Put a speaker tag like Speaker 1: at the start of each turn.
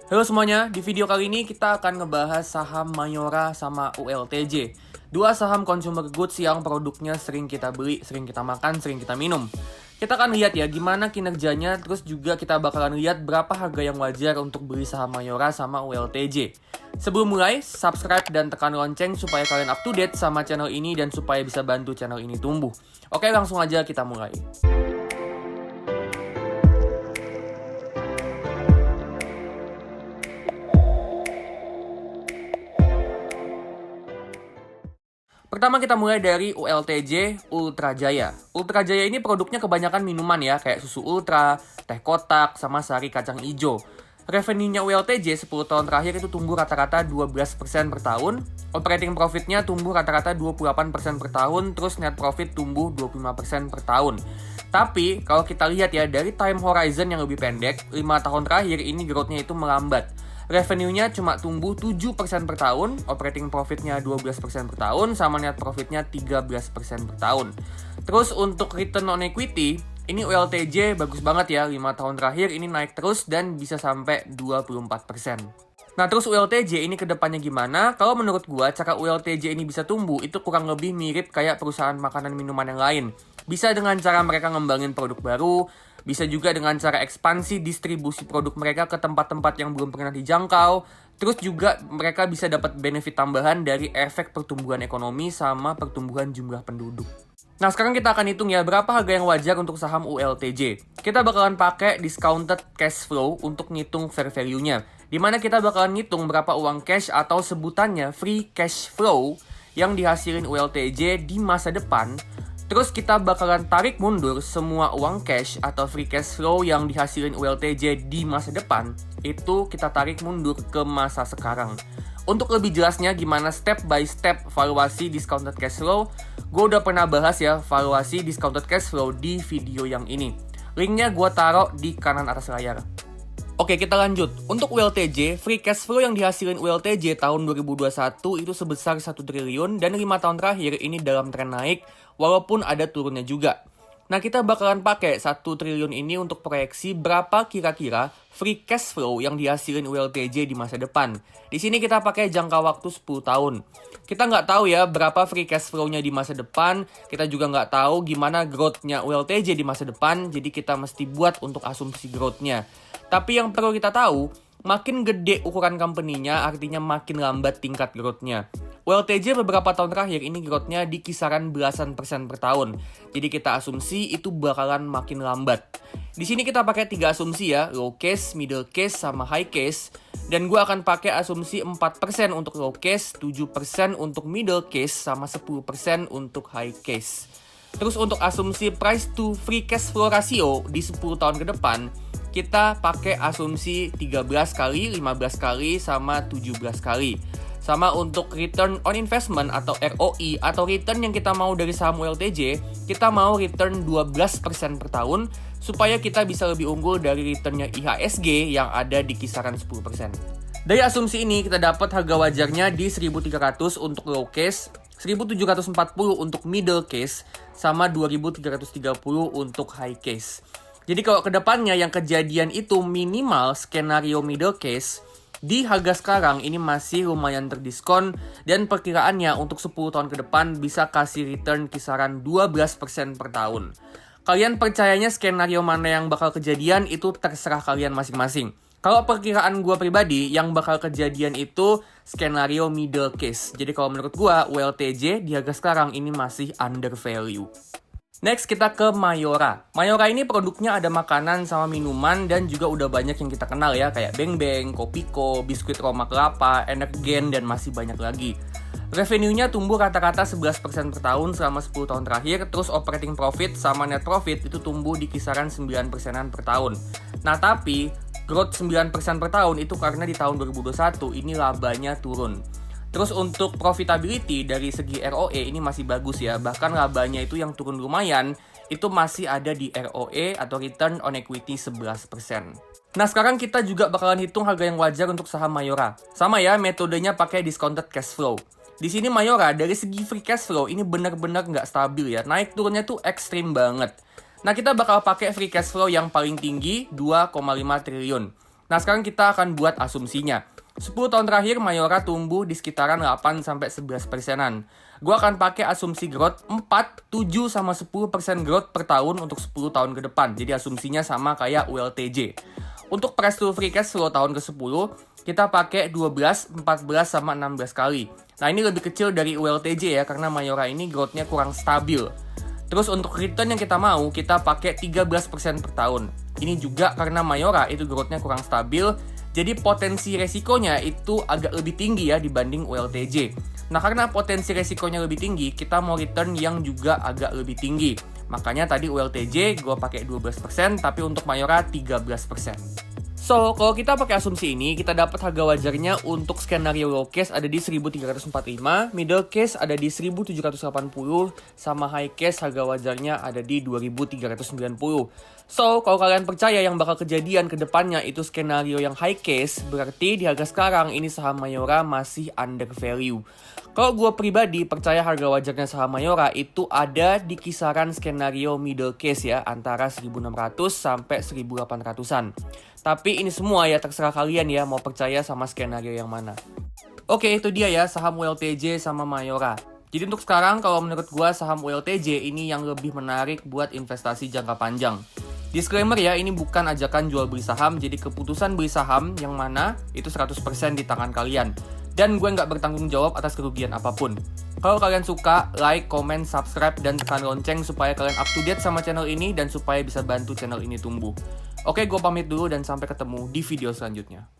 Speaker 1: Halo semuanya, di video kali ini kita akan ngebahas saham Mayora sama ULTJ. Dua saham consumer goods yang produknya sering kita beli, sering kita makan, sering kita minum. Kita akan lihat ya gimana kinerjanya, terus juga kita bakalan lihat berapa harga yang wajar untuk beli saham Mayora sama ULTJ. Sebelum mulai, subscribe dan tekan lonceng supaya kalian up to date sama channel ini dan supaya bisa bantu channel ini tumbuh. Oke, langsung aja kita mulai. Pertama kita mulai dari ULTJ, Ultra Jaya. Ultra Jaya ini produknya kebanyakan minuman ya, kayak susu ultra, teh kotak, sama sari kacang hijau. Revenue-nya ULTJ 10 tahun terakhir itu tumbuh rata-rata 12% per tahun. Operating profit-nya tumbuh rata-rata 28% per tahun, terus net profit tumbuh 25% per tahun. Tapi, kalau kita lihat ya, dari time horizon yang lebih pendek, 5 tahun terakhir ini growth-nya itu melambat. Revenue-nya cuma tumbuh 7% per tahun, operating profit-nya 12% per tahun, sama net profit-nya 13% per tahun. Terus untuk return on equity, ini ULTJ bagus banget ya, 5 tahun terakhir ini naik terus dan bisa sampai 24%. Nah terus ULTJ ini kedepannya gimana? Kalau menurut gua, cara ULTJ ini bisa tumbuh itu kurang lebih mirip kayak perusahaan makanan minuman yang lain. Bisa dengan cara mereka ngembangin produk baru, bisa juga dengan cara ekspansi distribusi produk mereka ke tempat-tempat yang belum pernah dijangkau. Terus juga mereka bisa dapat benefit tambahan dari efek pertumbuhan ekonomi sama pertumbuhan jumlah penduduk. Nah sekarang kita akan hitung ya berapa harga yang wajar untuk saham ULTJ. Kita bakalan pakai discounted cash flow untuk ngitung fair value-nya. Dimana kita bakalan ngitung berapa uang cash atau sebutannya free cash flow yang dihasilin ULTJ di masa depan. Terus kita bakalan tarik mundur semua uang cash atau free cash flow yang dihasilin ULTJ di masa depan. Itu kita tarik mundur ke masa sekarang. Untuk lebih jelasnya gimana step by step valuasi discounted cash flow, gue udah pernah bahas ya valuasi discounted cash flow di video yang ini. Linknya gue taruh di kanan atas layar. Oke, kita lanjut. Untuk ULTJ, free cash flow yang dihasilin ULTJ tahun 2021 itu sebesar 1 triliun dan 5 tahun terakhir ini dalam tren naik walaupun ada turunnya juga. Nah, kita bakalan pakai 1 triliun ini untuk proyeksi berapa kira-kira free cash flow yang dihasilin ULTJ di masa depan. Di sini kita pakai jangka waktu 10 tahun. Kita nggak tahu ya berapa free cash flow-nya di masa depan. Kita juga nggak tahu gimana growth-nya ULTJ di masa depan. Jadi kita mesti buat untuk asumsi growth-nya. Tapi yang perlu kita tahu, makin gede ukuran company-nya artinya makin lambat tingkat growth-nya. ULTJ beberapa tahun terakhir ini growth-nya di kisaran belasan persen per tahun. Jadi kita asumsi itu bakalan makin lambat. Di sini kita pakai 3 asumsi ya, low case, middle case, sama high case. Dan gue akan pakai asumsi 4% untuk low case, 7% untuk middle case, sama 10% untuk high case. Terus untuk asumsi price to free cash flow ratio di 10 tahun ke depan, kita pakai asumsi 13 kali, 15 kali, sama 17 kali. Sama untuk return on investment atau ROI atau return yang kita mau dari saham ULTJ, kita mau return 12% per tahun supaya kita bisa lebih unggul dari returnnya IHSG yang ada di kisaran 10%. Dari asumsi ini kita dapat harga wajarnya di 1.300 untuk low case, 1.740 untuk middle case, sama 2.330 untuk high case. Jadi kalau kedepannya yang kejadian itu minimal skenario middle case, di harga sekarang ini masih lumayan terdiskon dan perkiraannya untuk 10 tahun ke depan bisa kasih return kisaran 12% per tahun. Kalian percayanya skenario mana yang bakal kejadian itu terserah kalian masing-masing. Kalau perkiraan gue pribadi yang bakal kejadian itu skenario middle case. Jadi kalau menurut gue ULTJ di harga sekarang ini masih under value. Next kita ke Mayora. Mayora ini produknya ada makanan sama minuman dan juga udah banyak yang kita kenal ya kayak Beng Beng, Kopiko, biskuit Roma Kelapa, Energen dan masih banyak lagi. Revenue-nya tumbuh rata-rata 11% per tahun selama 10 tahun terakhir, terus operating profit sama net profit itu tumbuh di kisaran 9%-an per tahun. Nah tapi growth 9% per tahun itu karena di tahun 2021 ini labanya turun. Terus untuk profitability dari segi ROE ini masih bagus ya. Bahkan labanya itu yang turun lumayan, itu masih ada di ROE atau Return on Equity 11%. Nah sekarang kita juga bakalan hitung harga yang wajar untuk saham Mayora. Sama ya, metodenya pakai discounted cash flow. Di sini Mayora dari segi free cash flow ini benar-benar nggak stabil ya. Naik turunnya tuh ekstrim banget. Nah kita bakal pakai free cash flow yang paling tinggi 2,5 triliun. Nah, sekarang kita akan buat asumsinya. 10 tahun terakhir Mayora tumbuh di sekitaran 8-11%-an. Gue akan pakai asumsi growth 4, 7, sama 10% growth per tahun untuk 10 tahun ke depan. Jadi asumsinya sama kayak ULTJ. Untuk price to free cash flow tahun ke-10, kita pakai 12, 14, sama 16 kali. Nah, ini lebih kecil dari ULTJ ya, karena Mayora ini growth-nya kurang stabil. Terus untuk return yang kita mau, kita pakai 13% per tahun. Ini juga karena Mayora itu growth-nya kurang stabil, jadi potensi resikonya itu agak lebih tinggi ya dibanding ULTJ. Nah, karena potensi resikonya lebih tinggi, kita mau return yang juga agak lebih tinggi. Makanya tadi ULTJ gue pakai 12%, tapi untuk Mayora 13%. So, kalau kita pakai asumsi ini, kita dapat harga wajarnya untuk skenario low case ada di 1345, middle case ada di 1780, sama high case harga wajarnya ada di 2390. So, kalau kalian percaya yang bakal kejadian ke depannya itu skenario yang high case, berarti di harga sekarang ini saham Mayora masih under value. Kalau gue pribadi percaya harga wajarnya saham Mayora itu ada di kisaran skenario middle case ya, antara 1600 sampai 1800-an. Tapi ini semua ya terserah kalian ya mau percaya sama skenario yang mana. Oke, itu dia ya saham ULTJ sama Mayora. Jadi untuk sekarang kalau menurut gua saham ULTJ ini yang lebih menarik buat investasi jangka panjang. Disclaimer ya, ini bukan ajakan jual beli saham, jadi keputusan beli saham yang mana itu 100% di tangan kalian. Dan gue nggak bertanggung jawab atas kerugian apapun. Kalau kalian suka, like, comment, subscribe, dan tekan lonceng supaya kalian up to date sama channel ini dan supaya bisa bantu channel ini tumbuh. Oke, gue pamit dulu dan sampai ketemu di video selanjutnya.